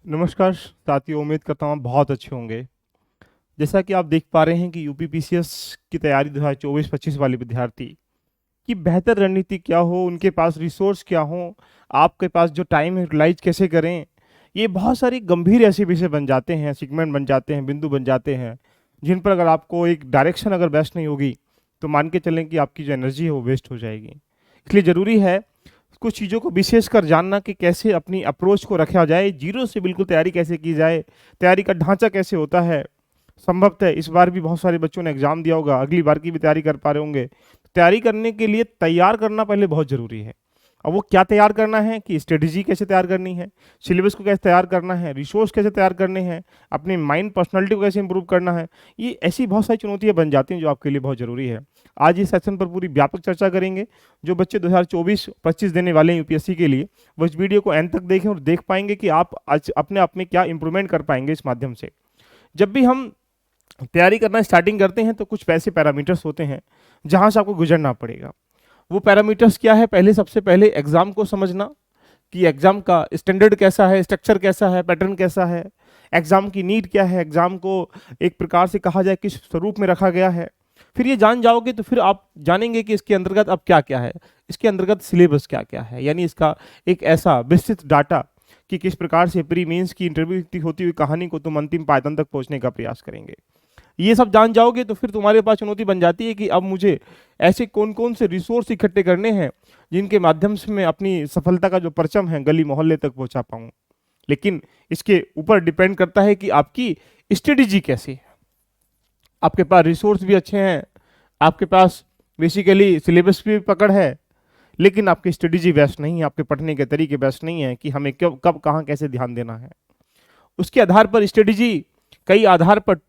नमस्कार साथियों, उम्मीद करता हूँ आप बहुत अच्छे होंगे। जैसा कि आप देख पा रहे हैं कि यूपीपीसीएस की तैयारी 2024-25 वाले विद्यार्थी की बेहतर रणनीति क्या हो, उनके पास रिसोर्स क्या हो, आपके पास जो टाइम यूटिलाइज कैसे करें, ये बहुत सारी गंभीर ऐसे विषय बन जाते हैं, सेगमेंट बन जाते हैं, बिंदु बन जाते हैं, जिन पर अगर आपको एक डायरेक्शन अगर बेस्ट नहीं होगी तो मान के चलें कि आपकी जो एनर्जी है वो वेस्ट हो जाएगी। इसलिए ज़रूरी है कुछ चीज़ों को विशेष कर जानना कि कैसे अपनी अप्रोच को रखा जाए, जीरो से बिल्कुल तैयारी कैसे की जाए, तैयारी का ढांचा कैसे होता है। संभवतः इस बार भी बहुत सारे बच्चों ने एग्जाम दिया होगा, अगली बार की भी तैयारी कर पा रहे होंगे। तैयारी करने के लिए तैयार करना पहले बहुत ज़रूरी है। अब वो क्या तैयार करना है कि स्ट्रेटजी कैसे तैयार करनी है, सिलेबस को कैसे तैयार करना है, रिसोर्स कैसे तैयार करने हैं, अपने माइंड पर्सनालिटी को कैसे इंप्रूव करना है। ये ऐसी बहुत सारी चुनौतियां बन जाती हैं जो आपके लिए बहुत ज़रूरी है। आज इस सेक्शन पर पूरी व्यापक चर्चा करेंगे। जो बच्चे 2024-25 देने वाले हैं यूपीएससी के लिए, वो इस वीडियो को एंड तक देखें और देख पाएंगे कि आप आज अपने आप में क्या इंप्रूवमेंट कर पाएंगे इस माध्यम से। जब भी हम तैयारी करना स्टार्टिंग करते हैं तो कुछ ऐसे पैरामीटर्स होते हैं जहां से आपको गुजरना पड़ेगा। वो पैरामीटर्स क्या है? पहले सबसे पहले एग्जाम को समझना कि एग्जाम का स्टैंडर्ड कैसा है, स्ट्रक्चर कैसा है, पैटर्न कैसा है, एग्जाम की नीड क्या है, एग्जाम को एक प्रकार से कहा जाए किस स्वरूप में रखा गया है। फिर ये जान जाओगे तो फिर आप जानेंगे कि इसके अंतर्गत अब क्या क्या है, इसके अंतर्गत सिलेबस क्या क्या है, यानी इसका एक ऐसा विस्तृत डाटा कि किस प्रकार से प्री मेंस की इंटरव्यू होती हुई कहानी को तुम अंतिम पायदान तक पहुंचने का प्रयास करेंगे। ये सब जान जाओगे तो फिर तुम्हारे पास चुनौती बन जाती है कि अब मुझे ऐसे कौन कौन से रिसोर्स इकट्ठे करने हैं जिनके माध्यम से मैं अपनी सफलता का जो परचम है गली मोहल्ले तक पहुंचा पाऊं। लेकिन इसके ऊपर डिपेंड करता है कि आपकी स्ट्रेटेजी कैसी है। आपके पास रिसोर्स भी अच्छे हैं, आपके पास बेसिकली सिलेबस भी पकड़ है, लेकिन आपकी स्ट्रेटेजी बेस्ट नहीं है, आपके पढ़ने के तरीके बेस्ट नहीं है कि हमें कब कब कहाँ कैसे ध्यान देना है। उसके आधार पर स्ट्रेटेजी कई आधार पर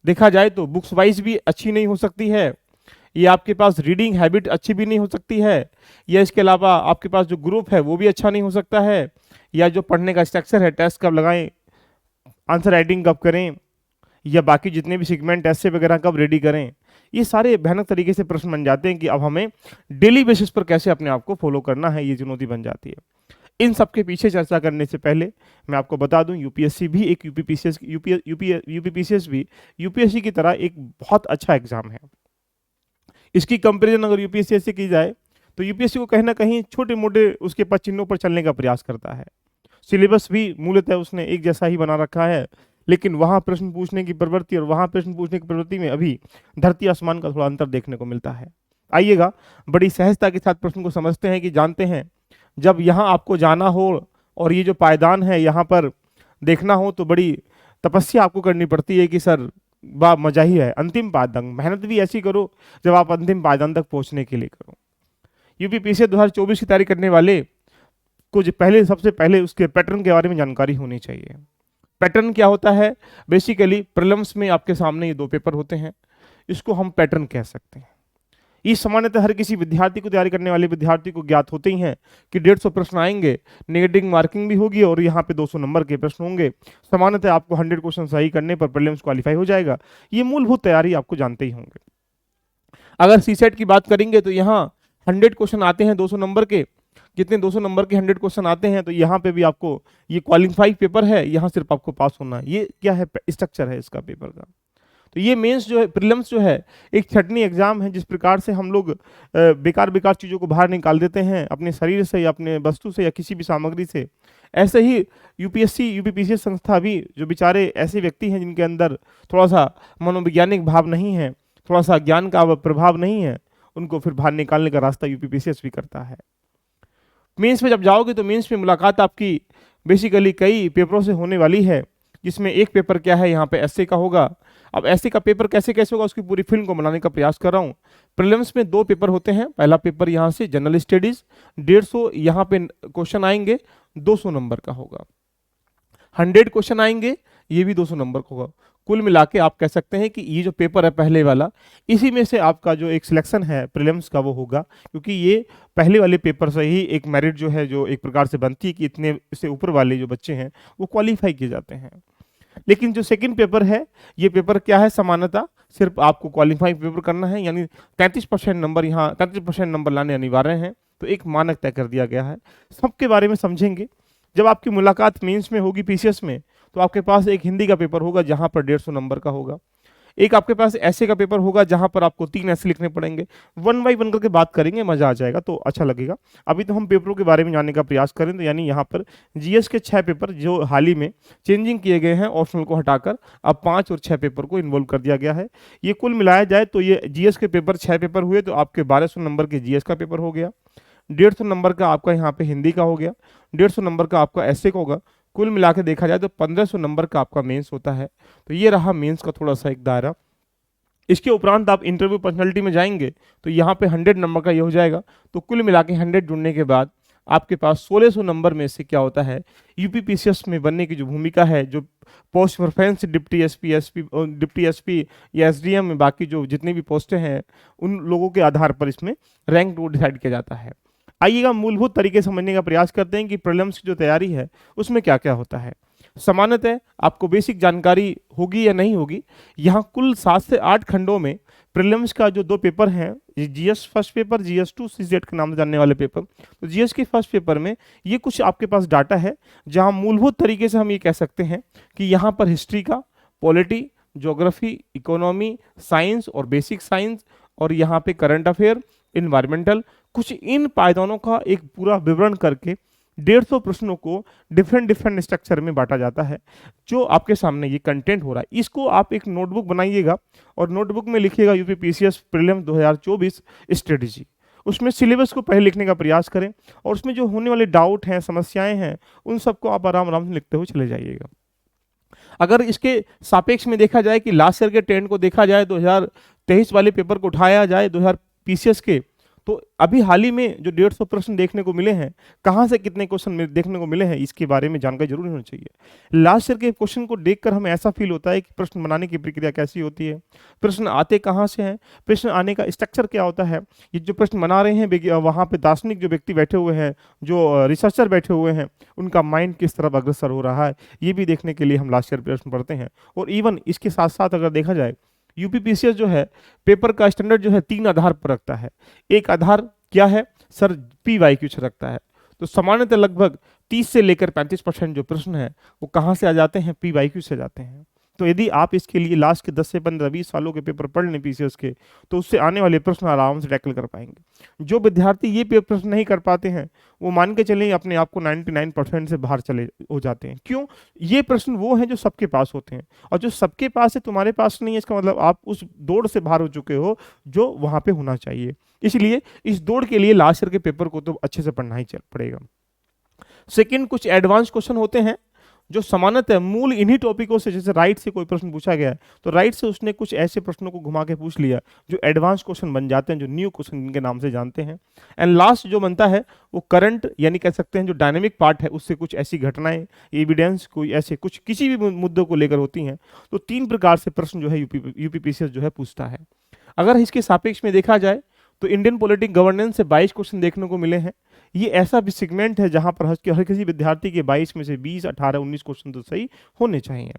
देखा जाए तो बुक्स वाइज भी अच्छी नहीं हो सकती है, ये आपके पास रीडिंग हैबिट अच्छी भी नहीं हो सकती है, या इसके अलावा आपके पास जो ग्रुप है वो भी अच्छा नहीं हो सकता है, या जो पढ़ने का स्ट्रक्चर है, टेस्ट कब लगाएं, आंसर राइटिंग कब करें, या बाकी जितने भी सेगमेंट ऐसे वगैरह कब रेडी करें। ये सारे भयानक तरीके से प्रश्न बन जाते हैं कि अब हमें डेली बेसिस पर कैसे अपने आप को फॉलो करना है, ये चुनौती बन जाती है। इन सब के पीछे चर्चा करने से पहले मैं आपको बता दूं, यूपीएससी भी एक यूपीपीसीएस भी यूपीएससी की तरह एक बहुत अच्छा एग्जाम है। इसकी कंपैरिजन अगर यूपीएससी से की जाए तो यूपीएससी को कहीं ना कहीं छोटे मोटे उसके पद चिन्हों पर चलने का प्रयास करता है। सिलेबस भी मूलतः उसने एक जैसा ही बना रखा है, लेकिन वहां प्रश्न पूछने की प्रवृत्ति और वहां प्रश्न पूछने की प्रवृत्ति में अभी धरती आसमान का थोड़ा अंतर देखने को मिलता है। आइएगा बड़ी सहजता के साथ प्रश्न को समझते हैं कि जानते हैं जब यहाँ आपको जाना हो और ये जो पायदान है यहाँ पर देखना हो तो बड़ी तपस्या आपको करनी पड़ती है कि सर वाह मजा ही है, अंतिम पायदान मेहनत भी ऐसी करो जब आप अंतिम पायदान तक पहुंचने के लिए करो। यूपीपीसी 2024 की तैयारी करने वाले को जो पहले सबसे पहले उसके पैटर्न के बारे में जानकारी होनी चाहिए। पैटर्न क्या होता है? बेसिकली प्रीलिम्स में आपके सामने ये दो पेपर होते हैं, इसको हम पैटर्न कह सकते हैं। ये सामान्यतः हर किसी विद्यार्थी को तैयारी करने वाले विद्यार्थी को ज्ञात होते ही हैं कि 150 प्रश्न आएंगे, नेगेटिव मार्किंग भी होगी और यहाँ पे 200 नंबर के प्रश्न होंगे। सामान्यतः आपको 100 क्वेश्चन सही करने पर प्रीलिम्स क्वालिफाई हो जाएगा। ये मूलभूत तैयारी आपको जानते ही होंगे। अगर सीसेट की बात करेंगे तो यहाँ 100 क्वेश्चन आते हैं 200 नंबर के। कितने 200 नंबर के 100 क्वेश्चन आते हैं तो यहाँ पे भी आपको ये क्वालिफाई पेपर है, यहाँ सिर्फ आपको पास होना है। ये क्या है? स्ट्रक्चर है इसका पेपर का। तो ये मेंस जो है, प्रीलिम्स जो है, एक छटनी एग्जाम है। जिस प्रकार से हम लोग बेकार बेकार चीज़ों को बाहर निकाल देते हैं अपने शरीर से या अपने वस्तु से या किसी भी सामग्री से, ऐसे ही यूपीएससी यूपीपीसीएस संस्था भी जो बेचारे ऐसे व्यक्ति हैं जिनके अंदर थोड़ा सा मनोवैज्ञानिक भाव नहीं है, थोड़ा सा ज्ञान का प्रभाव नहीं है, उनको फिर बाहर निकालने का रास्ता यूपीपीसीएस भी करता है। मेंस में जब जाओगे तो मेंस में मुलाकात आपकी बेसिकली कई पेपरों से होने वाली है, जिसमें एक पेपर क्या है यहाँ पे एसए का होगा। अब एसए का पेपर कैसे कैसे होगा उसकी पूरी फिल्म को बनाने का प्रयास कर रहा हूँ। प्रीलिम्स में दो पेपर होते हैं। पहला पेपर यहाँ से जनरल स्टडीज 150 यहाँ पे क्वेश्चन आएंगे, 200 नंबर का होगा। 100 क्वेश्चन आएंगे, ये भी 200 नंबर का होगा। कुल मिला के आप कह सकते हैं कि ये जो पेपर है पहले वाला, इसी में से आपका जो एक सिलेक्शन है प्रीलिम्स का वो होगा, क्योंकि ये पहले वाले पेपर से ही एक मेरिट जो है जो एक प्रकार से बनती है कि इतने से ऊपर वाले जो बच्चे हैं वो क्वालिफाई किए जाते हैं। लेकिन जो सेकंड पेपर है, ये पेपर क्या है? समानता सिर्फ आपको क्वालिफाइंग पेपर करना है, यानी 33% नंबर, यहाँ 33% नंबर लाने अनिवार्य हैं। तो एक मानक तय कर दिया गया है। सबके बारे में समझेंगे। जब आपकी मुलाकात मेंस में होगी पीसीएस में, तो आपके पास एक हिंदी का पेपर होगा जहां पर 150 नंबर का होगा, एक आपके पास ऐसे का पेपर होगा जहां पर आपको 3 ऐसे लिखने पड़ेंगे। वन बाई वन करके बात करेंगे, मजा आ जाएगा, तो अच्छा लगेगा। अभी तो हम पेपरों के बारे में जानने का प्रयास करें, तो यानी यहाँ पर जीएस के 6 पेपर जो हाल ही में चेंजिंग किए गए हैं, ऑप्शनल को हटाकर अब 5 और 6 पेपर को इन्वॉल्व कर दिया गया है। ये कुल मिलाया जाए तो ये जीएस के पेपर 6 पेपर हुए, तो आपके 1200 नंबर के जीएस का पेपर हो गया, 150 नंबर का आपका यहाँ पे हिंदी का हो गया, 150 नंबर का आपका ऐसे का होगा। कुल मिला के देखा जाए तो 1500 नंबर का आपका मेंस होता है। तो ये रहा मेंस का थोड़ा सा एक दायरा। इसके उपरांत आप इंटरव्यू पर्सनैलिटी में जाएंगे तो यहाँ पे 100 नंबर का ये हो जाएगा। तो कुल मिला के 100 जुड़ने के बाद आपके पास 1600 नंबर में से क्या होता है, यूपीपीसीएस में बनने की जो भूमिका है, जो पोस्ट प्रेफरेंस डिप्टी एसपी या एसडीएम में बाकी जो जितनी भी पोस्टें हैं, उन लोगों के आधार पर इसमें रैंक डिसाइड किया जाता है। आइएगा मूलभूत तरीके समझने का प्रयास करते हैं कि प्रीलिम्स की जो तैयारी है उसमें क्या क्या होता है। सामान्यतः आपको बेसिक जानकारी होगी या नहीं होगी, यहाँ कुल 7 से 8 खंडों में प्रीलिम्स का जो 2 पेपर हैं, जीएस फर्स्ट पेपर, जीएस2 सीजेट के नाम से जानने वाले पेपर, तो जीएस के फर्स्ट पेपर में ये कुछ आपके पास डाटा है जहाँ मूलभूत तरीके से हम ये कह सकते हैं कि यहाँ पर हिस्ट्री का, पॉलिटी, ज्योग्राफी, इकोनॉमी, साइंस और बेसिक साइंस, और यहाँ पे करंट अफेयर, इन्वायरमेंटल, कुछ इन पायदानों का एक पूरा विवरण करके 150 प्रश्नों को डिफरेंट स्ट्रक्चर में बांटा जाता है। जो आपके सामने ये कंटेंट हो रहा है, इसको आप एक नोटबुक बनाइएगा और नोटबुक में लिखिएगा यूपीपीसीएस प्रीलिम्स 2024 स्ट्रेटेजी। उसमें सिलेबस को पहले लिखने का प्रयास करें और उसमें जो होने वाले डाउट हैं, समस्याएं हैं, उन सबको आप आराम आराम से लिखते हुए चले जाइएगा। अगर इसके सापेक्ष में देखा जाए कि लास्ट ईयर के ट्रेंड को देखा जाए, 2023 वाले पेपर को उठाया जाए 2000 पीसीएस के, तो अभी हाल ही में जो 150 प्रश्न देखने को मिले हैं, कहाँ से कितने क्वेश्चन देखने को मिले हैं, इसके बारे में जानकारी जरूर होनी चाहिए। लास्ट ईयर के क्वेश्चन को देखकर हमें ऐसा फील होता है कि प्रश्न बनाने की प्रक्रिया कैसी होती है, प्रश्न आते कहाँ से हैं, प्रश्न आने का स्ट्रक्चर क्या होता है, ये जो प्रश्न बना रहे हैं वहाँ पे दार्शनिक जो व्यक्ति बैठे हुए हैं, जो रिसर्चर बैठे हुए हैं, उनका माइंड किस तरफ अग्रसर हो रहा है, ये भी देखने के लिए हम लास्ट ईयर प्रश्न पढ़ते हैं। और इवन इसके साथ साथ अगर देखा जाए, यूपीपीसीएस जो है पेपर का स्टैंडर्ड जो है 3 आधार पर रखता है। एक आधार क्या है सर, पीवाईक्यू से रखता है। तो सामान्यतः लगभग 30 से लेकर 35% जो प्रश्न है वो कहाँ से आ जाते हैं, पीवाईक्यू से जाते हैं। तो यदि आप इसके लिए लास्ट के 10 से 15-20 सालों के पेपर पढ़ लें पीसीएस के, तो उससे आने वाले प्रश्न आराम से टैकल कर पाएंगे। जो विद्यार्थी ये प्रश्न नहीं कर पाते हैं, वो मान के चलें अपने आप को 99% से बाहर चले हो जाते हैं। क्यों? ये प्रश्न वो हैं जो सबके पास होते हैं, और जो सबके पास है तुम्हारे पास नहीं है, इसका मतलब आप उस दौड़ से बाहर हो चुके हो जो वहां पे होना चाहिए। इसलिए इस दौड़ के लिए लास्ट ईयर के पेपर को तो अच्छे से पढ़ना ही पड़ेगा। सेकंड, कुछ एडवांस क्वेश्चन होते हैं जो सामान्यतः मूल इन्हीं टॉपिकों से, जैसे राइट से कोई प्रश्न पूछा गया है तो राइट से उसने कुछ ऐसे प्रश्नों को घुमा के पूछ लिया जो एडवांस क्वेश्चन बन जाते हैं, जो न्यू क्वेश्चन जिनके नाम से जानते हैं। एंड लास्ट जो बनता है वो करंट, यानी कह सकते हैं जो डायनेमिक पार्ट है, उससे कुछ ऐसी घटनाएं, एविडेंस, कोई ऐसे कुछ किसी भी मुद्दों को लेकर होती हैं। तो 3 प्रकार से प्रश्न जो है यूपीपीसीएस जो है पूछता है। अगर इसके सापेक्ष में देखा जाए तो इंडियन पॉलिटिक गवर्नेंस से 22 क्वेश्चन देखने को मिले हैं। ये ऐसा भी सेगमेंट है जहां पर हर किसी विद्यार्थी के 22 में से 20, 18, 19 क्वेश्चन तो सही होने चाहिए।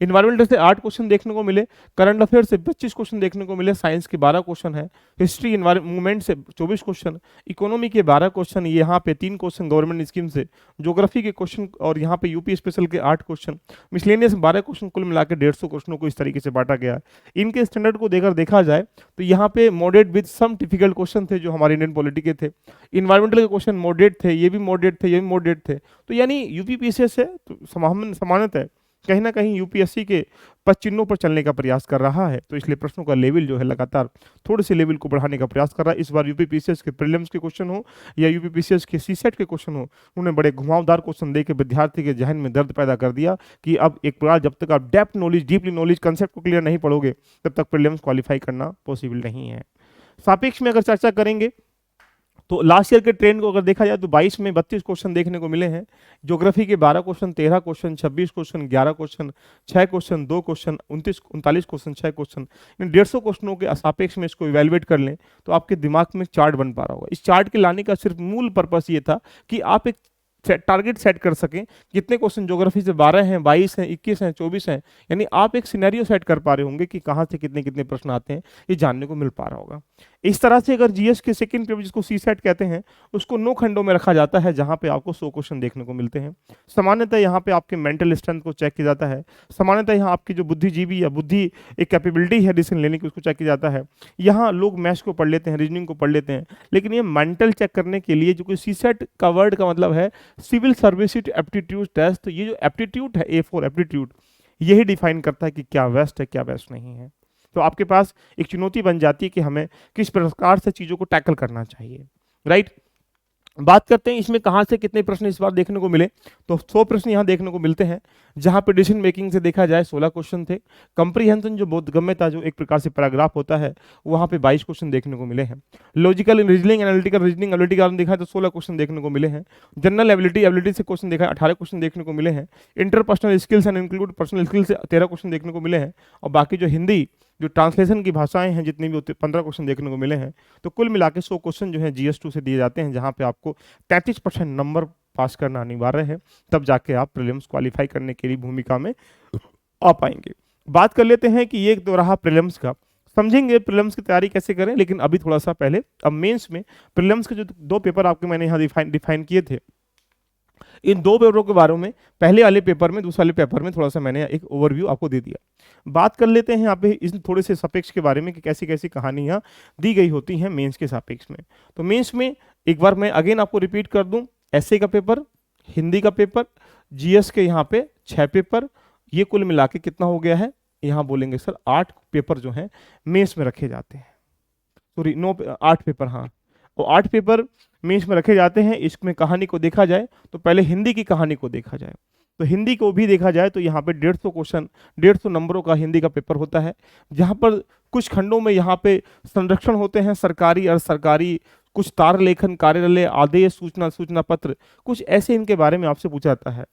इन्वायरमेंटल से 8 क्वेश्चन देखने को मिले, करंट अफेयर से 25 क्वेश्चन देखने को मिले, साइंस के 12 क्वेश्चन है, हिस्ट्री मूवमेंट से 24 क्वेश्चन, इकोनॉमी के 12 क्वेश्चन, यहाँ पे 3 क्वेश्चन गवर्नमेंट स्कीम से, ज्योग्राफी के क्वेश्चन और यहाँ पे यूपी स्पेशल के 8 क्वेश्चन, मिसलेनियस 12 क्वेश्चन, कुल मिलाकर 150 क्वेश्चनों को इस तरीके से बांटा गया है। इनके स्टैंडर्ड को देखा जाए तो यहाँ पे moderate with some difficult question थे जो हमारे इंडियन पॉलिटी के थे, इन्वायरमेंटल के क्वेश्चन मॉडरेट थे, ये भी मॉडरेट थे, ये भी मॉडरेट थे। तो यानी यूपीपीसीएस है तो सामान्यतः कहीं ना कहीं यूपीएससी के पदचिन्हों पर चलने का प्रयास कर रहा है। तो इसलिए प्रश्नों का लेवल जो है लगातार थोड़े से लेवल को बढ़ाने का प्रयास कर रहा है। इस बार यूपीपीसीएस के प्रीलिम्स के क्वेश्चन हो या यूपीपीसीएस के सीसेट के क्वेश्चन हो, उन्होंने बड़े घुमावदार क्वेश्चन देकर विद्यार्थी के जहन में दर्द पैदा कर दिया कि अब एक प्रकार जब तक आप depth knowledge, deeply knowledge, concept को क्लियर नहीं पढ़ोगे तब तक प्रीलिम्स क्वालिफाई करना पॉसिबल नहीं है। सापेक्ष में अगर चर्चा करेंगे तो लास्ट ईयर के ट्रेंड को अगर देखा जाए तो 22 में 32 क्वेश्चन देखने को मिले हैं, ज्योग्राफी के 12 question, 13 question, 26 question, 11 question, 6 question, 2 question, 39 question, 6 question, इन 150 क्वेश्चनों के सापेक्ष में इसको इवेलुएट कर लें तो आपके दिमाग में चार्ट बन पा रहा होगा। इस चार्ट के लाने का सिर्फ मूल पर्पस ये था कि आप एक टारगेट सेट कर सकें, कितने क्वेश्चन ज्योग्राफी से 12 हैं, 22 हैं, 21 हैं, 24 हैं, यानी आप एक सिनेरियो सेट कर पा रहे होंगे कि कहाँ से कितने कितने प्रश्न आते हैं, ये जानने को मिल पा रहा होगा। इस तरह से अगर जीएस के सेकंड पेपर जिसको सी सेट कहते हैं उसको 9 खंडों में रखा जाता है, जहां पे आपको 100 क्वेश्चन देखने को मिलते हैं। सामान्यतः यहाँ पे आपके मेंटल स्ट्रेंथ को चेक किया जाता है। सामान्यतः यहाँ आपकी जो बुद्धिजीवी या बुद्धि एक कैपेबिलिटी है डिसीजन लेने की, उसको चेक किया जाता है। यहाँ लोग मैथ्स को पढ़ लेते हैं, रीजनिंग को पढ़ लेते हैं, लेकिन ये मेंटल चेक करने के लिए जो कि सी सेट का वर्ड का मतलब है सिविल सर्विस एप्टीट्यूड टेस्ट, तो ये जो एप्टीट्यूड है A4 एप्टीट्यूड, यही डिफाइन करता है कि क्या वेस्ट है क्या वेस्ट नहीं है। तो आपके पास एक चुनौती बन जाती है कि हमें किस प्रकार से चीज़ों को टैकल करना चाहिए, राइट। बात करते हैं इसमें कहाँ से कितने प्रश्न इस बार देखने को मिले, तो 100 प्रश्न यहाँ देखने को मिलते हैं, जहाँ पे डिसीजन मेकिंग से देखा जाए 16 क्वेश्चन थे। कंप्रीहेंशन जो बोधगम्य था, जो एक प्रकार से पैराग्राफ होता है, वहाँ पे 22 क्वेश्चन देखने को मिले हैं। लॉजिकल रीजनिंग एनालिटिकल देखा तो 16 क्वेश्चन देखने को मिले हैं। जनरल एबिलिटी से क्वेश्चन देखा 18 क्वेश्चन देखने को मिले हैं। Interpersonal skills and include personal skills से 13 क्वेश्चन देखने को मिले हैं। और बाकी जो हिंदी जो ट्रांसलेशन की भाषाएं हैं जितनी भी 15 क्वेश्चन देखने को मिले हैं। तो कुल मिला के 100 क्वेश्चन जो है GS2 से दिए जाते हैं, जहाँ पे आपको 33% नंबर पास करना अनिवार्य है, तब जाके आप प्रीलिम्स क्वालिफाई करने के लिए भूमिका में आ पाएंगे। बात कर लेते हैं कि ये तो रहा प्रीलिम्स का, समझेंगे प्रीलिम्स की तैयारी कैसे करें, लेकिन अभी थोड़ा सा पहले अब मेंस में प्रीलिम्स के जो 2 पेपर आपके मैंने यहाँ डिफाइन किए थे, इन 2 पेपरों के बारे में पहले वाले पेपर में दूसरे वाले पेपर में थोड़ा सा मैंने एक ओवरव्यू आपको दे दिया। बात कर लेते हैं यहाँ पे इस थोड़े से सापेक्ष के बारे में कि कैसी कैसी कहानियाँ दी गई होती हैं मेंस के सापेक्ष में। तो मेंस में एक बार मैं अगेन आपको रिपीट कर दूं, एसए का पेपर, हिंदी का पेपर, जीएस के यहाँ पे 6 पेपर, ये कुल मिला के कितना हो गया है, यहाँ बोलेंगे सर 8 पेपर जो हैं मेंस में रखे जाते हैं। सॉरी 8 पेपर, हाँ, वो 8 पेपर मेंस में रखे जाते हैं। इसमें कहानी को देखा जाए तो पहले हिंदी की कहानी को देखा जाए, तो हिंदी को भी देखा जाए तो यहाँ पे 150 क्वेश्चन 150 नंबरों का हिंदी का पेपर होता है, जहाँ पर कुछ खंडों में यहाँ पे संरक्षण होते हैं सरकारी और सरकारी, कुछ तार लेखन, कार्यालय, आदेश, सूचना पत्र, कुछ ऐसे इनके बारे में आपसे पूछा जाता है।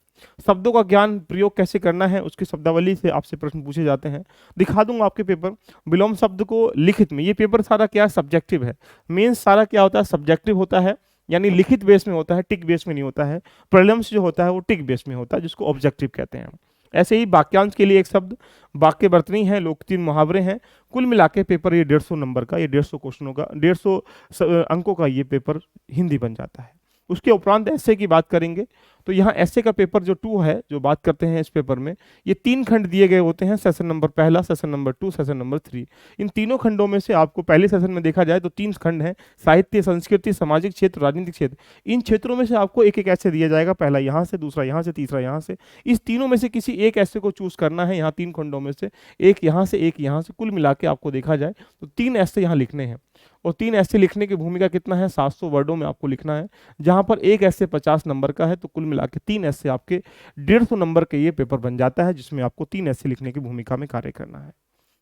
शब्दों का ज्ञान प्रयोग कैसे करना है उसकी शब्दावली से आपसे प्रश्न पूछे जाते हैं। दिखा दूंगा आपके पेपर, विलोम शब्द को लिखित में, ये पेपर सारा क्या सब्जेक्टिव है, मेंस सारा क्या होता है सब्जेक्टिव होता है, यानी लिखित बेस में होता है, टिक बेस में नहीं होता है। प्रीलिम्स जो होता है वो टिक बेस में होता है, जिसको ऑब्जेक्टिव कहते हैं। ऐसे ही वाक्यांश के लिए एक शब्द, वाक्य वर्तनी है, लोकोक्ति, मुहावरे हैं, कुल मिला के पेपर ये 150 नंबर का, ये 150 क्वेश्चनों का, 150 अंकों का ये पेपर हिंदी बन जाता है। उसके उपरांत ऐसे की बात करेंगे तो यहाँ ऐसे का पेपर जो 2 है, जो बात करते हैं इस पेपर में, ये 3 खंड दिए गए होते हैं, session number 1, session number 2, session number 3। इन तीनों खंडों में से आपको पहले सेशन में देखा जाए तो 3 खंड हैं, साहित्य, संस्कृति, सामाजिक क्षेत्र, राजनीतिक क्षेत्र। इन क्षेत्रों में से आपको एक एक ऐसे दिया जाएगा, पहला यहाँ से, दूसरा यहाँ से, तीसरा यहाँ से। इस तीनों में से किसी एक ऐसे को चूज करना है, यहाँ 3 खंडों में से एक यहाँ से, एक यहाँ से, कुल मिला के आपको देखा जाए तो 3 ऐसे यहाँ लिखने हैं। और 3 ऐसे लिखने की भूमिका कितना है, 700 वर्डों में आपको लिखना है, जहां पर एक ऐसे 50 नंबर का है, तो कुल मिला के 3 ऐसे आपके 150 नंबर के ये पेपर बन जाता है, जिसमें आपको 3 ऐसे लिखने की भूमिका में कार्य करना है।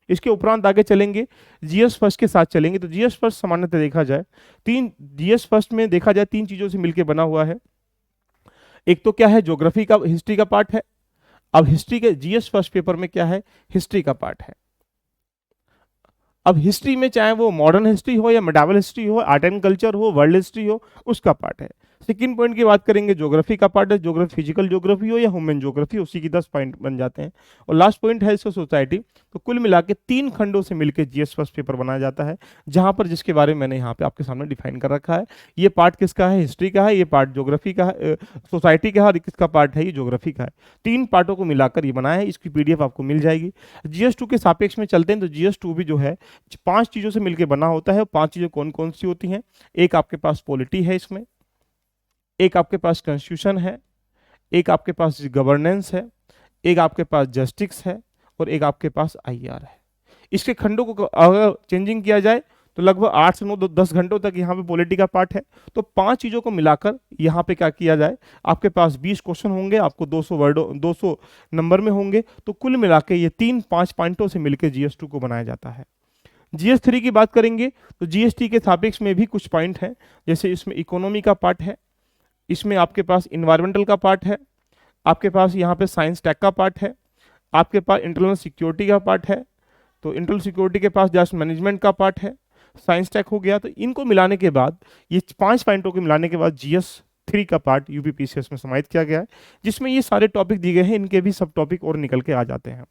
इसके उपरांत आगे चलेंगे, जीएस फर्स्ट के साथ चलेंगे। तो जीएस फर्स्ट सामान्यतः देखा जाए जीएस फर्स्ट में देखा जाए 3 चीजों से मिलकर बना हुआ है। एक तो क्या है, ज्योग्राफी का, हिस्ट्री का पार्ट है। अब हिस्ट्री के जीएस फर्स्ट पेपर में क्या है, हिस्ट्री का पार्ट है। अब हिस्ट्री में चाहे वो मॉडर्न हिस्ट्री हो या मेडावल हिस्ट्री हो, आर्ट एंड कल्चर हो, वर्ल्ड हिस्ट्री हो, उसका पार्ट है। सेकंड पॉइंट की बात करेंगे, ज्योग्राफी का पार्ट है, ज्योग्राफी, फिजिकल ज्योग्राफी हो या ह्यूमन ज्योग्राफी, उसी की 10 पॉइंट बन जाते हैं। और लास्ट पॉइंट है इसका सोसाइटी। तो कुल मिला के 3 खंडों से मिलकर जीएस फर्स्ट पेपर बनाया जाता है, जहां पर जिसके बारे में मैंने यहाँ पे आपके सामने डिफाइन कर रखा है। ये पार्ट किसका है, हिस्ट्री का है, ये पार्ट ज्योग्राफी का है, सोसाइटी का है, और किसका पार्ट है, ये ज्योग्राफी का है। 3 पार्टों को मिलाकर ये बनाया है। इसकी पीडीएफ आपको मिल जाएगी। जीएस2 के सापेक्ष में चलते हैं तो जीएस2 भी जो है 5 चीजों से मिलकर बना होता है। 5 चीजें कौन कौन सी होती हैं, एक आपके पास पॉलिटी है, इसमें एक आपके पास कॉन्स्टिट्यूशन है, एक आपके पास गवर्नेंस है, एक आपके पास जस्टिस है, और एक आपके पास आईआर है। इसके खंडों को अगर चेंजिंग किया जाए तो लगभग 8 से 9 10 घंटों तक यहाँ पे पॉलिटी का पार्ट है। तो 5 चीजों को मिलाकर यहाँ पे क्या किया जाए, आपके पास 20 क्वेश्चन होंगे, आपको 200 वर्डों 200 नंबर में होंगे। तो कुल मिला के ये 3-5 पॉइंटों से मिलकर जीएस2 को बनाया जाता है। जीएस3 की बात करेंगे तो जीएसटी के सापेक्ष में भी कुछ पॉइंट हैं, जैसे इसमें इकोनॉमी का पार्ट है, इसमें आपके पास इन्वायरमेंटल का पार्ट है, आपके पास यहाँ पे साइंस टेक का पार्ट है, आपके पास इंटरनल सिक्योरिटी का पार्ट है, तो इंटरनल सिक्योरिटी के पास जस्ट मैनेजमेंट का पार्ट है, साइंस टेक हो गया। तो इनको मिलाने के बाद, ये 5 पॉइंटों को मिलाने के बाद जीएस3 का पार्ट यूपीपीसीएस में समाहित किया गया है, जिसमें ये सारे टॉपिक दिए गए हैं, इनके भी सब टॉपिक और निकल के आ जाते हैं।